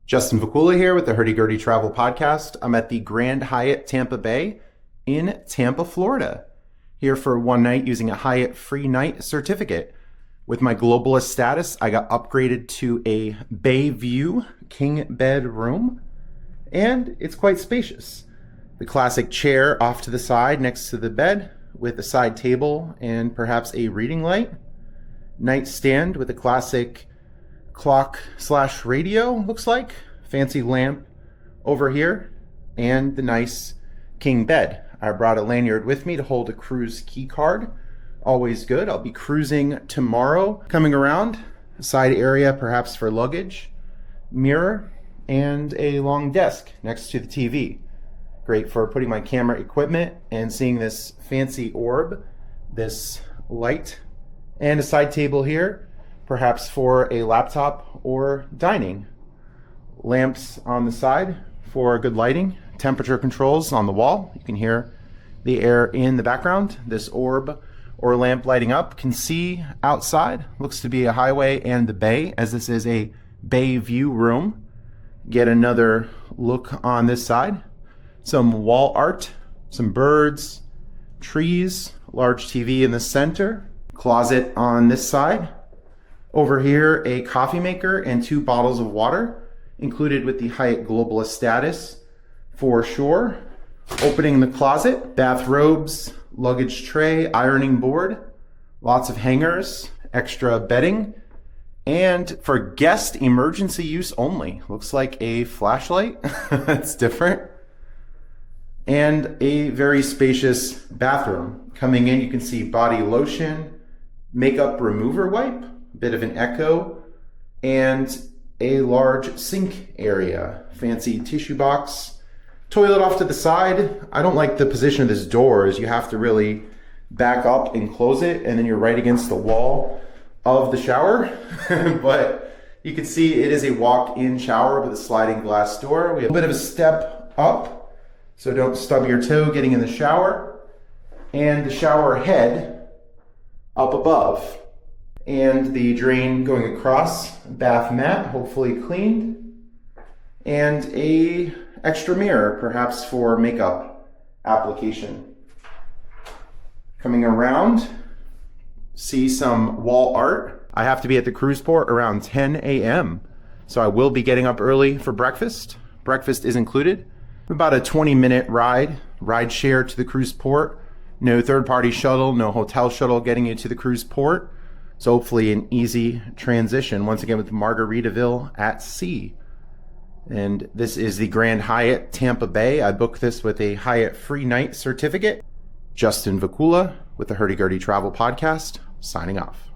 Justin Vacula here with the Hurdy Gurdy Travel Podcast. I'm at the Grand Hyatt Tampa Bay in Tampa, Florida. Here for one night using a Hyatt free night certificate. With my Globalist status, I got upgraded to a Bayview King bed room, and it's quite spacious. The classic chair off to the side next to the bed with a side table and perhaps a reading light. Nightstand with a classic clock/radio, looks like. Fancy lamp over here, and the nice king bed. I brought a lanyard with me to hold a cruise key card. Always good. I'll be cruising tomorrow. Coming around, side area perhaps for luggage, mirror, and a long desk next to the TV. Great for putting my camera equipment and seeing this fancy orb, this light, and a side table here, perhaps for a laptop or dining. Lamps on the side for good lighting. Temperature controls on the wall. You can hear the air in the background. This orb or lamp lighting up can see outside. Looks to be a highway and the bay, as this is a bay view room. Get another look on this side. Some wall art, some birds, trees, large TV in the center, closet on this side. Over here, a coffee maker and 2 bottles of water, included with the Hyatt Globalist status for sure. Opening the closet, bathrobes, luggage tray, ironing board, lots of hangers, extra bedding, and for guest emergency use only. Looks like a flashlight. That's different. And a very spacious bathroom. Coming in, you can see body lotion, makeup remover wipe, bit of an echo, and a large sink area. Fancy tissue box. Toilet off to the side. I don't like the position of this door, as you have to really back up and close it, and then you're right against the wall of the shower. But you can see it is a walk-in shower with a sliding glass door. We have a bit of a step up, so don't stub your toe getting in the shower. And the shower head up above. And the drain going across, bath mat, hopefully cleaned. And a extra mirror, perhaps for makeup application. Coming around, see some wall art. I have to be at the cruise port around 10 a.m. So I will be getting up early for breakfast. Breakfast is included. About a 20-minute rideshare to the cruise port. No third-party shuttle, no hotel shuttle getting you to the cruise port. So hopefully an easy transition, once again with Margaritaville at sea. And this is the Grand Hyatt Tampa Bay. I booked this with a Hyatt free night certificate. Justin Vacula with the Hurdy Gurdy Travel Podcast, signing off.